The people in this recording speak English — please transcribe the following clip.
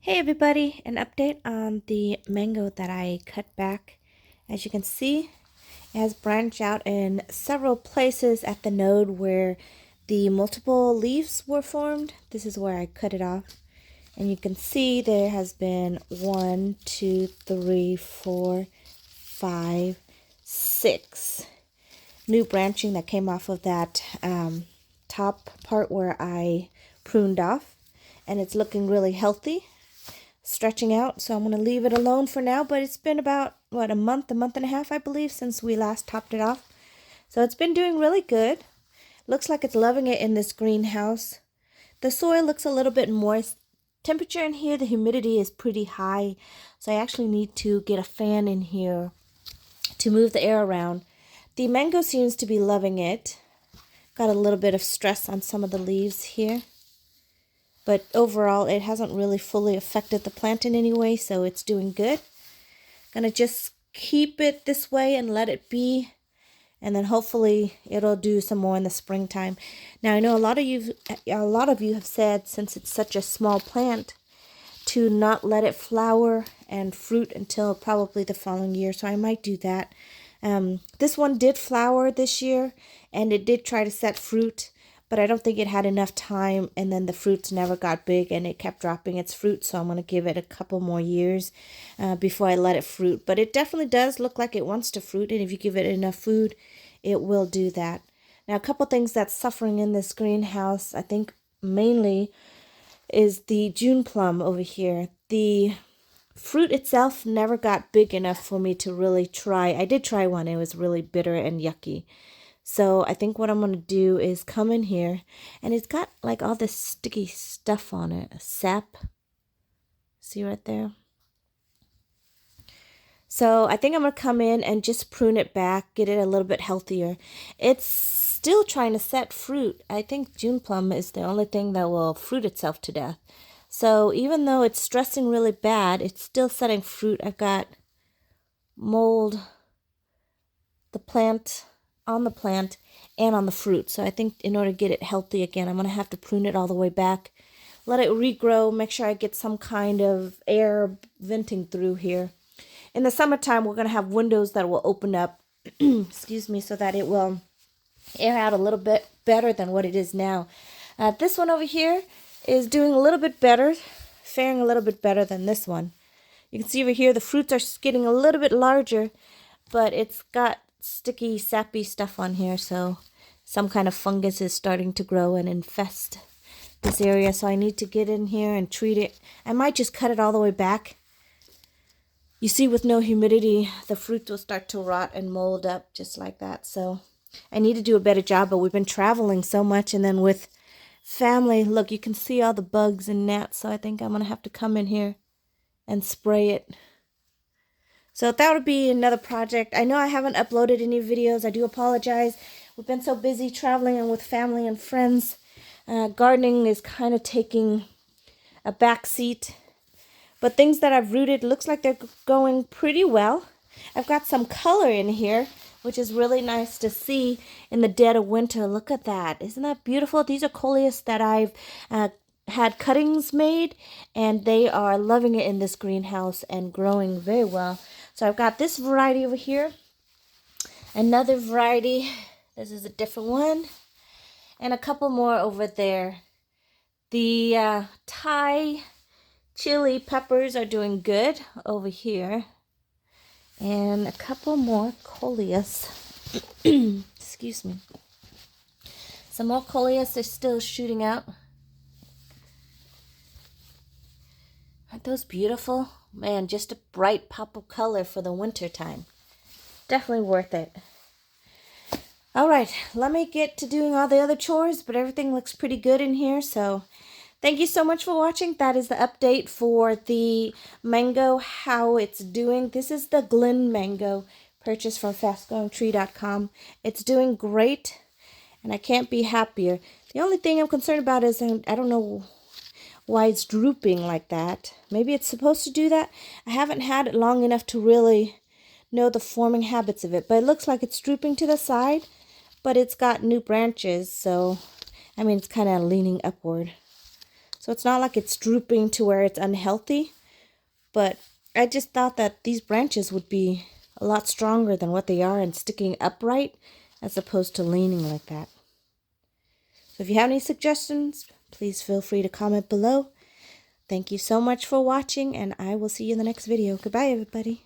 Hey everybody, an update on the mango that I cut back. As you can see, it has branched out in several places at the node where the multiple leaves were formed. This is where I cut it off. And you can see there has been 1, 2, 3, 4, 5, 6 new branching that came off of that top part where I pruned off. And it's looking really healthy, stretching out, so I'm going to leave it alone for now. But it's been about a month and a half, I believe, since we last topped it off, so it's been doing really good. Looks like it's loving it in this greenhouse. The soil looks a little bit moist. Temperature in here, the humidity is pretty high, so I actually need to get a fan in here to move the air around. The mango seems to be loving it. Got a little bit of stress on some of the leaves here, but overall it hasn't really fully affected the plant in any way, so it's doing good. Gonna just keep it this way and let it be, and then hopefully it'll do some more in the springtime. Now I know a lot of you have said, since it's such a small plant, to not let it flower and fruit until probably the following year, so I might do that. This one did flower this year, and it did try to set fruit, but I don't think it had enough time, and then the fruits never got big and it kept dropping its fruit, so I'm going to give it a couple more years before I let it fruit. But it definitely does look like it wants to fruit, and if you give it enough food, it will do that. Now, a couple things that's suffering in this greenhouse, I think mainly, is the June plum over here. The fruit itself never got big enough for me to really try. I did try one. It was really bitter and yucky. So I think what I'm going to do is come in here, and it's got like all this sticky stuff on it, sap. See right there? So I think I'm going to come in and just prune it back, get it a little bit healthier. It's still trying to set fruit. I think June plum is the only thing that will fruit itself to death. So even though it's stressing really bad, it's still setting fruit. I've got mold, on the plant and on the fruit. So I think in order to get it healthy again, I'm going to have to prune it all the way back, let it regrow, make sure I get some kind of air venting through here. In the summertime, we're going to have windows that will open up, excuse me, so that it will air out a little bit better than what it is now. This one over here is doing a little bit better, faring a little bit better than this one. You can see over here the fruits are getting a little bit larger, but it's got sticky, sappy stuff on here, so some kind of fungus is starting to grow and infest this area, so I need to get in here and treat it. I might just cut it all the way back. You see, with no humidity, the fruit will start to rot and mold up just like that, so I need to do a better job. But we've been traveling so much, and then with family, look, you can see all the bugs and gnats, so I think I'm going to have to come in here and spray it. So that would be another project. I know I haven't uploaded any videos. I do apologize. We've been so busy traveling and with family and friends. Gardening is kind of taking a back seat. But things that I've rooted, looks like they're going pretty well. I've got some color in here, which is really nice to see in the dead of winter. Look at that. Isn't that beautiful? These are coleus that I've had cuttings made, and they are loving it in this greenhouse and growing very well. So I've got this variety over here, another variety, this is a different one, and a couple more over there. The Thai chili peppers are doing good over here, and a couple more coleus. Excuse me. Some more coleus are still shooting out. Aren't those beautiful? Man, just a bright pop of color for the winter time. Definitely worth it. All right, let me get to doing all the other chores, but everything looks pretty good in here, so thank you so much for watching. That is the update for the mango, how it's doing. This is the Glen mango, purchased from fastgrowingtree.com. It's doing great, and I can't be happier. The only thing I'm concerned about is I don't know why it's drooping like that. Maybe it's supposed to do that. I haven't had it long enough to really know the forming habits of it, but it looks like it's drooping to the side, but it's got new branches, so I mean, it's kind of leaning upward. So it's not like it's drooping to where it's unhealthy, but I just thought that these branches would be a lot stronger than what they are and sticking upright as opposed to leaning like that. So if you have any suggestions, please feel free to comment below. Thank you so much for watching, and I will see you in the next video. Goodbye, everybody.